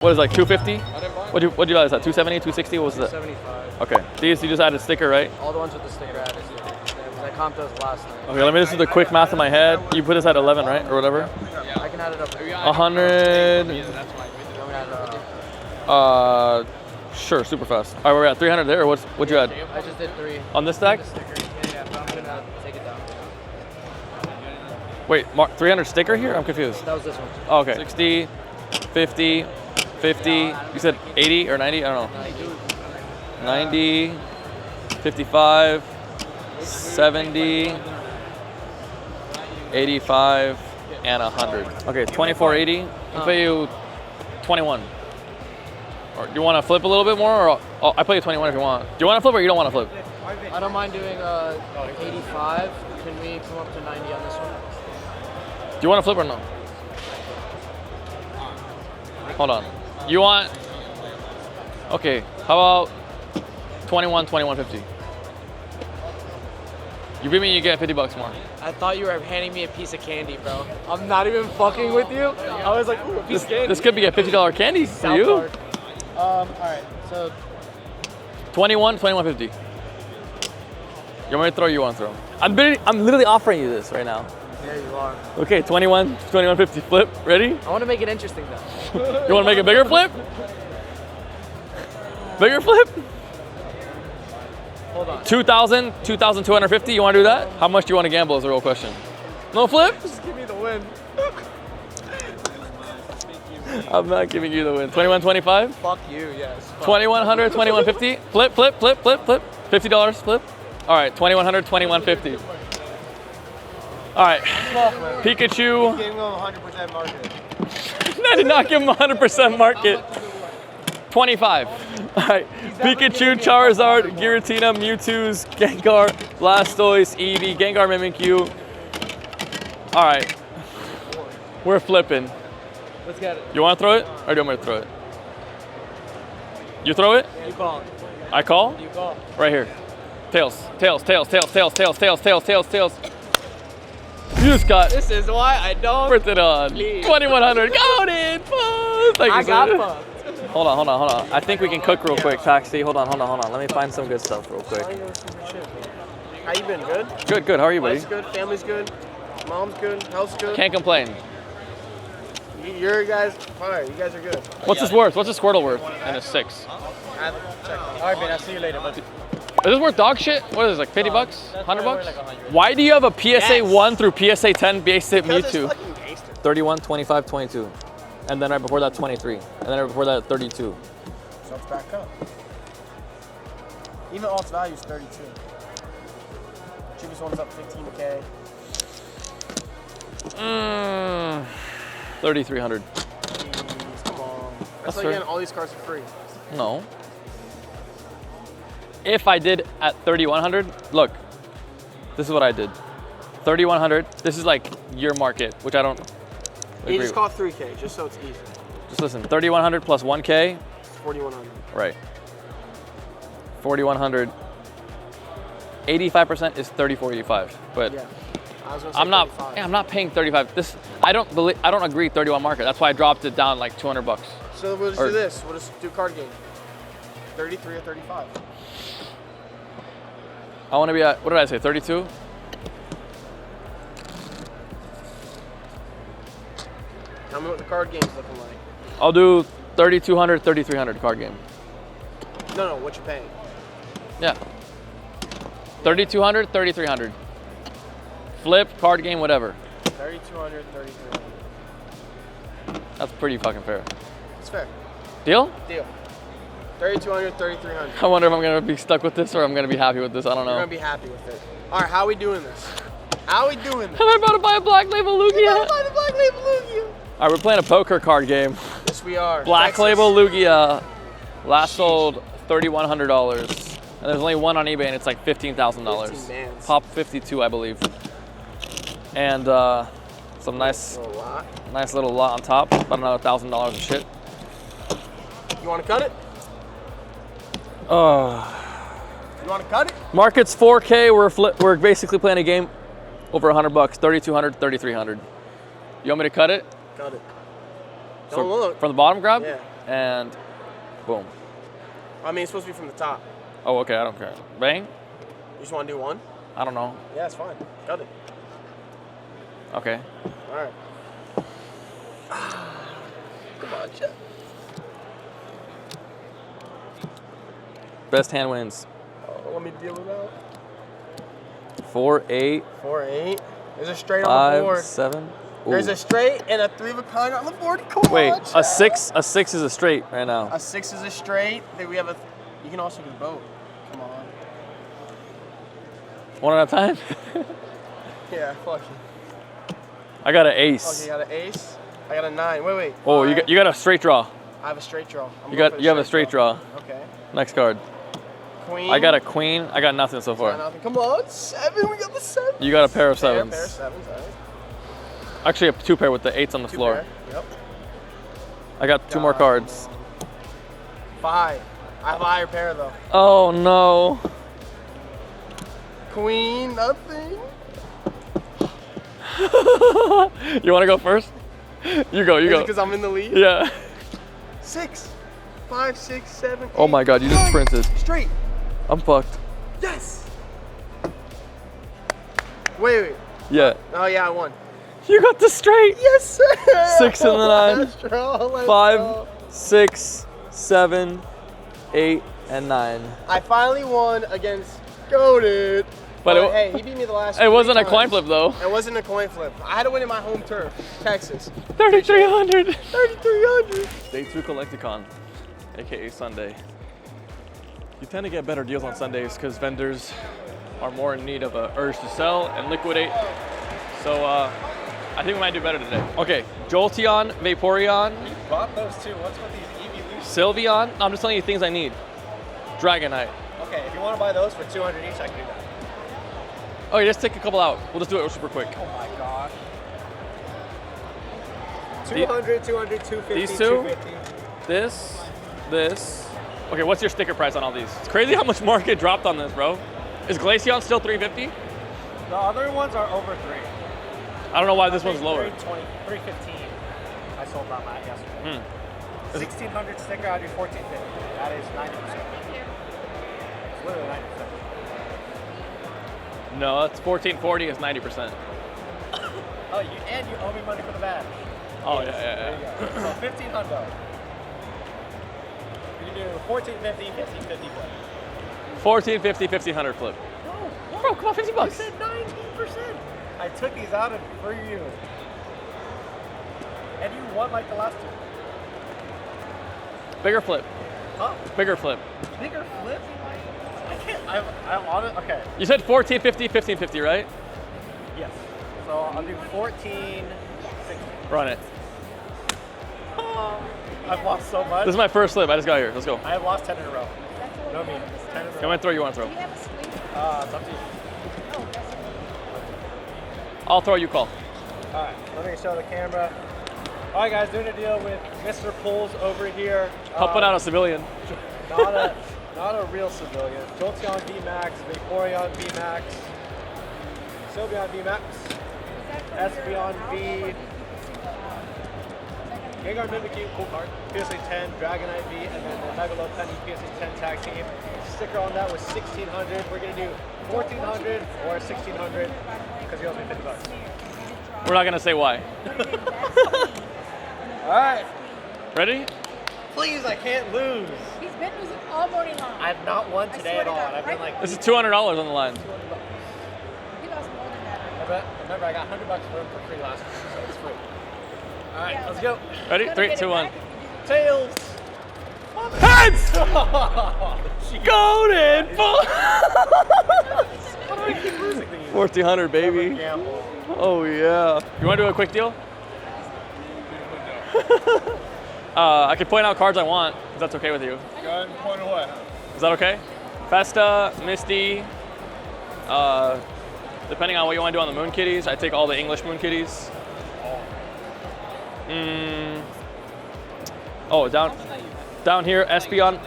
What is it, like 250? What'd you buy this at? 270, 260? What was that? 275. Okay. These you just added sticker, right? All the ones with the sticker added. I comped those last night. Okay, let me just do the quick math in my head. You put this at 11, right? Or whatever? I can add it up. 100. Sure, super fast. All right, we're at 300 there, or what'd you add? I just did 3. On this stack? Yeah, but I'm gonna take it down. Wait, 300 sticker here? I'm confused. That was this one. Oh, okay. 60, 50, 50. You said 80 or 90? I don't know. 90, 55, 70, 85, and 100. Okay, 2480. I'll pay you 21. Or do you want to flip a little bit more? Or I'll pay you 21 if you want. Do you want to flip or you don't want to flip? I don't mind doing 85. Can we come up to 90 on this one? Do you want to flip or no? Hold on. You want? Okay. How about 21, 21.50? You beat me, you get $50 more. I thought you were handing me a piece of candy, bro. I'm not even fucking with you. I was like, ooh, a piece of candy. This could be a $50 candy for you. All right, so 21, 21.50. You want me to throw? You want to throw? I'm literally offering you this right now. Yeah, you are. Okay, 21, 21.50 flip. Ready? I want to make it interesting though. You want to make a bigger flip? Bigger flip? Hold on. 2,000, 2,250. You want to do that? How much do you want to gamble? Is the real question. No flip? Just give me the win. I'm not giving you the win. 21.25. Fuck you, yes. 2,100, 21.50. Flip, flip, flip, flip, flip. $50 flip. All right, 2,100, 21.50. All right, Pikachu. Gave him 100% market. I did not give him 100% market. 25. All right, Pikachu, Charizard, Giratina, Mewtwo's, Gengar, Blastoise, Eevee, Gengar, Mimikyu. All right, we're flipping. Let's get it. You want to throw it, or do you want me to throw it? You throw it? You call. I call? You call. Right here. Tails, tails, tails, tails, tails, tails, tails, tails, tails, tails. You just got. This is why I don't. Worth it on. 2,100. Got it. Thank you, I got sir. fucked. Hold on. I think we can cook real quick, Taxi. Hold on. Let me find some good stuff real quick. How you been? Good? Good. How are you, buddy? Life's good. Family's good. Mom's good. Health's good. Can't complain. Your guys, fire. You guys are good. What's this worth? What's a Squirtle worth? And a 6. All right, man. I'll see you later, buddy. Is this worth dog shit? What is this, like $50? $100? Why do you have a PSA 1 through PSA 10 basic Mewtwo? 31, 25, 22. And then right before that, 23. And then right before that, 32. So it's back up. Even alt's value is 32. Cheapest one's up 15K. 3,300. Come on. That's like fair. getting all these cards for free. No. If I did at 3,100, look, this is what I did. 3,100, this is like your market, which I don't agree You just with. call it 3K, just so it's easy. Just listen, 3,100 plus 1K. 4,100. Right. 4,100. 85% is 3,485. But Yeah. I was gonna say I'm not. 35. Yeah, I'm not paying 35. This I don't agree 31 market. That's why I dropped it down like $200. So we'll just do this. We'll just do card game. 33 or 35. I want to be at, what did I say, 32? Tell me what the card game's looking like. I'll do 3,200, 3,300 card game. No, what you paying? Yeah. 3,200, 3,300. Flip, card game, whatever. 3,200, 3,300. That's pretty fucking fair. It's fair. Deal? Deal. 3,200, 3,300. I wonder if I'm gonna be stuck with this or I'm gonna be happy with this. I don't know. You're gonna be happy with it. All right, how are we doing this? How are we doing this? Am I about to buy a Black Label Lugia? You're buy the Black Label Lugia. All right, we're playing a poker card game. Yes, we are. Black Texas. Label Lugia. Last sold $3,100. And there's only one on eBay and it's like $15,000. 15 bands. Pop 52, I believe. And some nice little lot on top. About another $1,000 of shit. You want to cut it? Oh. You want to cut it? Market's 4K. We're basically playing a game over $100. 3,200, 3,300. You want me to cut it? Cut it. Don't look. From the bottom grab? Yeah. and boom. I mean, it's supposed to be from the top. Oh, okay, I don't care. Bang? You just want to do one? I don't know. Yeah, it's fine. Got it. Okay. All right. Come on, Jeff. Best hand wins. Oh, let me deal with that. 4, 8, 4, 8. There's a straight on the 5, board. 7. Ooh. There's a straight and a 3 of a kind on the board. Come Wait, on, a Jeff. 6 is a straight right now. A 6 is a straight. Then we have a. You can also do both. Come on. One at a time? Yeah, fuck you. I got an ace. Okay, you got an ace. I got a 9. Wait. Oh, Five. you got a straight draw. I have a straight draw. You have a straight draw. Okay. Next card. Queen. I got a queen. I got nothing so far. Got nothing. Come on, 7. We got the 7. You got a pair of 7s. Pair of 7s. All right. Actually, a 2 pair with the 8s on the 2 floor. pair. Yep. I got 2 more cards. 5. I have a higher pair though. Oh no. Queen, nothing. You want to go first? You go. Because I'm in the lead. Yeah. 6, 5, 6, 7. 8, Oh my God, you just 9. sprinted. Straight. I'm fucked. Yes. Wait. Yeah. Oh yeah, I won. You got the straight. Yes, sir. 6 and the 9. Last draw, let's 5, go. 6, 7, 8, and 9. I finally won against Goated. But Hey, he beat me the last. It 3 wasn't a times. coin flip though. It wasn't a coin flip. I had to win in my home turf, Texas. 3,300. 3,300. Day 2 Collecticon, aka Sunday. You tend to get better deals on Sundays because vendors are more in need of an urge to sell and liquidate. So I think we might do better today. Okay, Jolteon, Vaporeon, You bought those two. What's with these evolutions? Sylveon. I'm just telling you things I need. Dragonite. Okay, if you want to buy those for 200 each, I can do that. Okay, just take a couple out. We'll just do it super quick. Oh my gosh. The- 200, 200, 250, These two? 250. This. Okay, what's your sticker price on all these? It's crazy how much market dropped on this, bro. Is Glaceon still 350? The other ones are over 3. I don't know why this one's lower. 320, 315. I sold that yesterday. 1600 sticker, I do 1450. That is 90%. It's literally 90%. No, it's 1440 is 90%. Oh, you owe me money for the badge. Oh, There yeah. you go. So 1500. You can do 1450, 1550 flip. 1450, 1500 flip. No, Bro, come on, 50 you bucks. said 19%. I took these out for you. And you won like the last two. Bigger flip. Huh? Bigger flip. Bigger flip? I can't. I'm on it. Okay. You said 1450, 1550, right? Yes. So I'll do 1460. Run it. I've lost so much. This is my first flip. I just got here. Let's go. I have lost 10 in a row. No me. 10 in a How row. many throw you want to throw? It's up to you. I'll throw, you call. All right. Let me show the camera. All right, guys. Doing a deal with Mr. Pulls over here. Helping out a civilian. Not a real civilian. Jolteon VMAX, Vaporeon VMAX, Sylveon VMAX, Espeon V, Gengar Mimikyu, cool card, PSA 10, Dragonite V, and then the Megalopenny PSA 10 tag team. Sticker on that was 1600. We're gonna do 1400 or 1600 because he owes me 50 bucks. We're not going to say why. All right, Ready? please, I can't lose. He's been losing all morning long. I've not won today swear at to all. God, And I've been right? like, This is $200 on the line. He lost more than that. Remember, I got $100 for him for free last week, so it's free. All right, let's go. Ready? He's gonna 3, get 2, it 1. back if you do Tails. Heads! Jeez. Golden! How do I keep losing these? 1400, baby. Gamble. Oh, yeah. You want to do a quick deal? I can point out cards I want, if that's okay with you. Go ahead and point away. Is that okay? Festa, Misty, depending on what you want to do on the Moon Kitties, I take all the English Moon Kitties. Oh, down here, Espeon.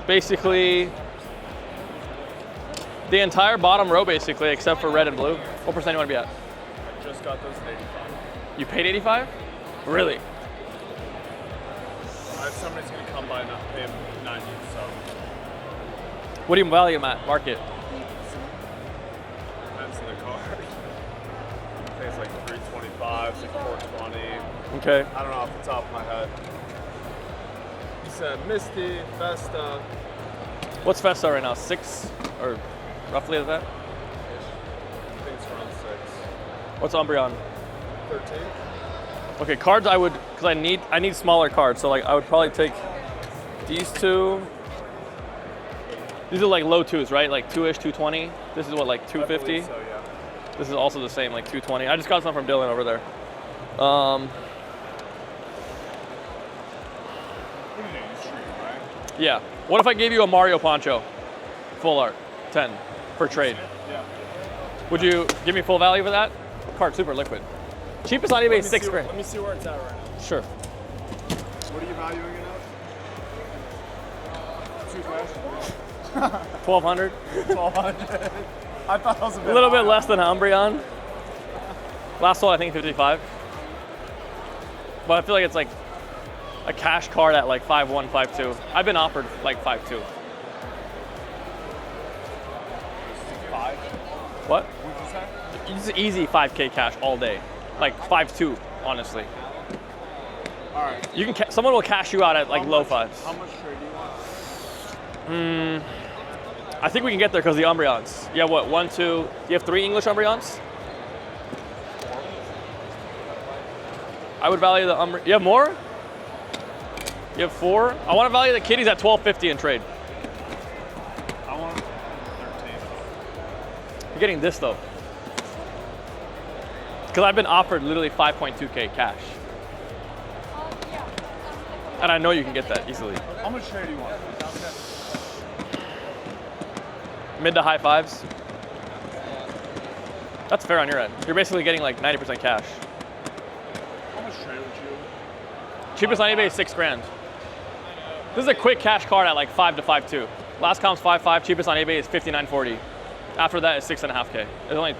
Basically, the entire bottom row, basically, except for red and blue. What percent do you want to be at? I just got those at 85. You paid 85? Really? If somebody's gonna come by and pay him 90, so What do you value him at market? depends on the card. I think it's like 325, it's like 420. Okay. I don't know off the top of my head. You said Misty, Vesta. What's Festa right now? 6 or roughly at that? I think it's around 6. What's Umbreon? 13. Okay, cards I would, because I need smaller cards. So like I would probably take these two. These are like low 2s, right? Like 2-ish, 220. This is what, like 250? So yeah. This is also the same, like 220. I just got some from Dylan over there. Yeah. What if I gave you a Mario poncho? Full art, 10 for trade. Yeah. Would you give me full value for that? Card super liquid. Cheapest on eBay is 6 grand. Let me see where it's at right now. Sure. What are you valuing it at? 2 flash. 1,200. 1,200. I thought that was a bit A little bit high. less than Umbreon. Last sold I think 55. But I feel like it's like a cash card at like 5.1, 5.2. I've been offered like 5.2. 5. What? What'd you say? It's easy 5K cash all day. Like 5.2, honestly. All right. You can someone will cash you out at like low 5s. How much trade do you want? I think we can get there because the Umbreons. You have what, 1, 2, do you have 3 English Umbreons? I would value the Umbreon. You have more? You have 4? I want to value the kitties at 12.50 in trade. I want 13. You're getting this though. Because I've been offered literally 5.2K cash. And I know you can get that easily. How much trade do you want? Mid to high 5s. That's fair on your end. You're basically getting like 90% cash. How much trade would you? Cheapest on eBay is 6 grand. This is a quick cash card at like 5 to 5.2. Last comp's 5.5. Cheapest on eBay is 59.40. After that is 6.5K. There's only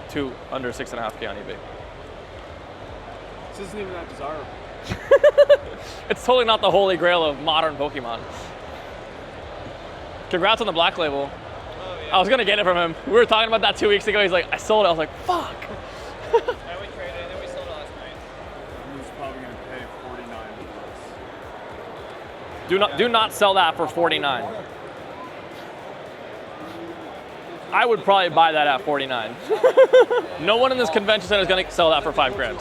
2 under 6.5K on eBay. This isn't even that desirable. It's totally not the holy grail of modern Pokemon. Congrats on the black label. I was gonna get it from him. We were talking about that 2 weeks ago. He's like, I sold it. I was like, fuck. And we traded, and then we sold it last night. He's probably gonna pay 49 bucks. Do not sell that for 49. I would probably buy that at 49. No one in this convention center is gonna sell that for 5 grand.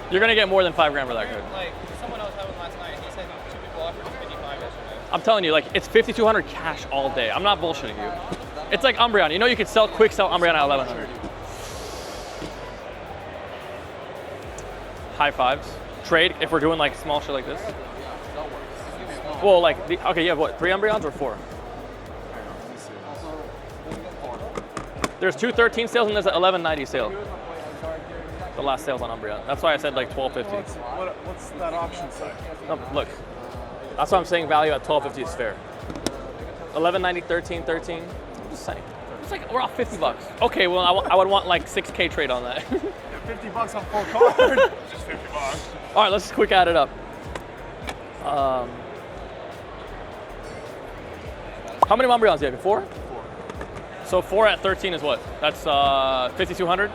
You're gonna get more than 5 grand for that card. Like, someone else had one last night. He said 2 people offered him 55 yesterday. I'm telling you, like, it's 5,200 cash all day. I'm not bullshitting you. It's like Umbreon. You know you could quick sell Umbreon at 1,100. High 5s. Trade if we're doing like small shit like this. Well, like, okay, you have what, 3 Umbreons or 4? There's 2 13 sales and there's an 11.90 sale. The last sales on Umbreon. That's why I said like 12.50. What's that option say? No, look, that's why I'm saying value at 12.50 is fair. 11.90, 13. I'm just saying. It's like we're off 50 bucks. Okay, well I would want like 6K trade on that. 50 bucks on full card. Just 50 bucks. All right, let's just quick add it up. How many Umbreons do you have? 4? 4. So 4 at 13 is what? That's 5,200.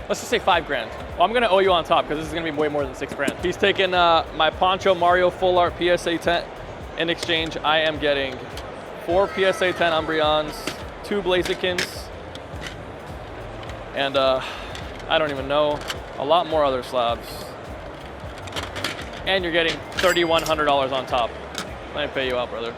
Let's just say 5 grand. Well, I'm gonna owe you on top because this is gonna be way more than 6 grand. He's taking my Poncho Mario Full Art PSA 10 in exchange. I am getting 4 PSA 10 Umbreons, 2 Blazikins, and I don't even know, a lot more other slabs. And you're getting $3,100 on top. Let me pay you out, brother.